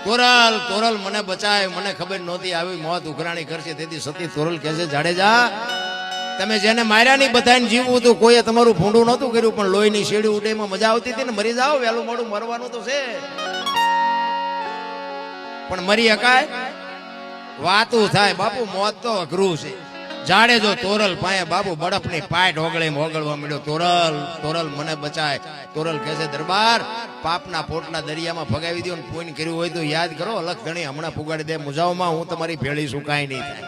તોરલ તોરલ મને બચાય, મને ખબર નહોતી આવી મોત ઉઘરાણી કરશે, તેથી સતી તોરલ કહે છે જાડેજા તમે જેને માર્યા નહીં બધાને જીવવું હતું, કોઈએ તમારું ભૂંડું નહોતું કર્યું, પણ લોહીની શેડી ઉડેમાં મજા આવતી હતી ને, મરી જાઓ વહેલું મોડું મરવાનું તો છે, પણ મરી હકાય વાતું થાય બાપુ, મોત તો અઘરું છે. જાડેજો તોરલ પાયે બાપુ બરફની પાટ ઓગળે ઓગળવા મળ્યો, તોરલ તોરલ મને બચાય. તોરલ કહે છે દરબાર પાપના પોટલા દરિયામાં ફગાવી દો, પૂન કર્યું હોય તો યાદ કરો, અલગ ધણી હમણાં પુગાડી દે મુજાવમાં, હું તમારી ભેળી શું કાંઈ નહીં થાય.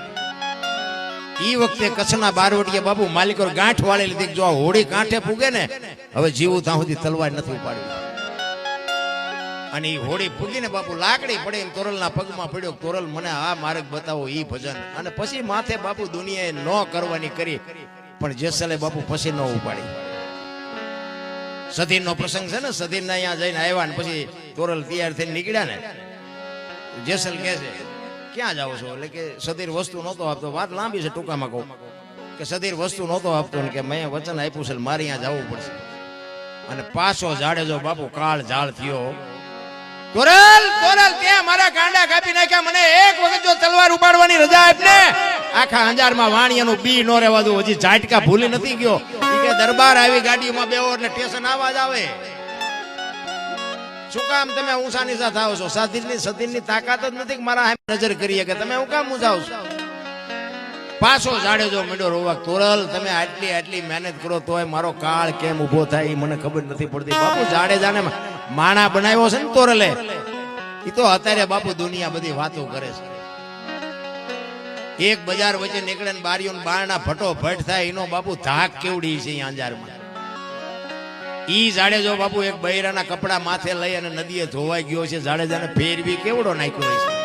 ઈ વખતે કચ્છના બારવટીએ બાપુ માલિકો ગાંઠ વાળી લીધી, જો હોળી કાંઠે પૂગે ને હવે જીવું ત્યાં સુધી તલવાર નથી ઉપાડવી, અને ઈ હોળી પૂગીને બાપુ લાકડી પડે તોરલના પગમાં પડ્યો, તોરલ મને આ માર્ગ બતાવો ઈ ભજન, અને પછી માથે બાપુ દુનિયાએ ન કરવાની કરી, પણ જેસલે બાપુ પછી ન ઉપાડી. સધીર નો પ્રસંગ છે ને, સધીર ના અહીંયા જઈને આવ્યા ને પછી તોરલ તૈયાર થઈને નીકળ્યા ને, જેસલ કહે છે ક્યાં જાઓ છો, એટલે કે સધીર વસ્તુ નહોતો આપતો, વાત લાંબી છે ટૂંકામાં કહું કે સધીર વસ્તુ નહોતો આપતો ને કે મેં વચન આપ્યું છે મારે અહીંયા જવું પડશે, અને પાછો જાડેજો બાપુ કાળ ઝાળ થયો. તોરલ તોરલ તે મારા કાંડા કાપી નાખ્યા, મને એક વખત જો તલવાર ઉપાડવાની રજા આપને, આખા અંજારમાં વાણિયાનું બી નો રહેવા દઉં, હજી ઝાટકા ભૂલી નથી ગયો. ઈ કે દરબાર આવી ગાડીમાં બેહો એટલે સ્ટેશન આવાજ આવે, શું કામ તમે ઊંચા નીચા થાવ છો, સતીરની તાકાત જ નથી મારા નજર કરીએ કે તમે હું કામ મૂંઝાવ છો. પાછો જાડેજો મીડો રોવા, તોરલ તમે આટલી મહેનત કરો તોય મારો કાળ કેમ ઉભો થાય મને ખબર નથી પડતી. બાપુ જાડેજાને માણા બનાવ્યો છે ને તોરલે, એ તો અત્યારે બાપુ દુનિયા બધી વાતો કરે છે. એક બજાર વચ્ચે નીકળે ને બારીઓ બારણા ફટોફટ થાય, એનો બાપુ ધાક કેવડી છે અહીંયા અંજારમાં. ઈ જાડેજો બાપુ એક બૈરાના કપડા માથે લઈ અને નદીએ ધોવાઈ ગયો છે, જાડેજાને ફેરવી કેવડો નાખ્યો છે.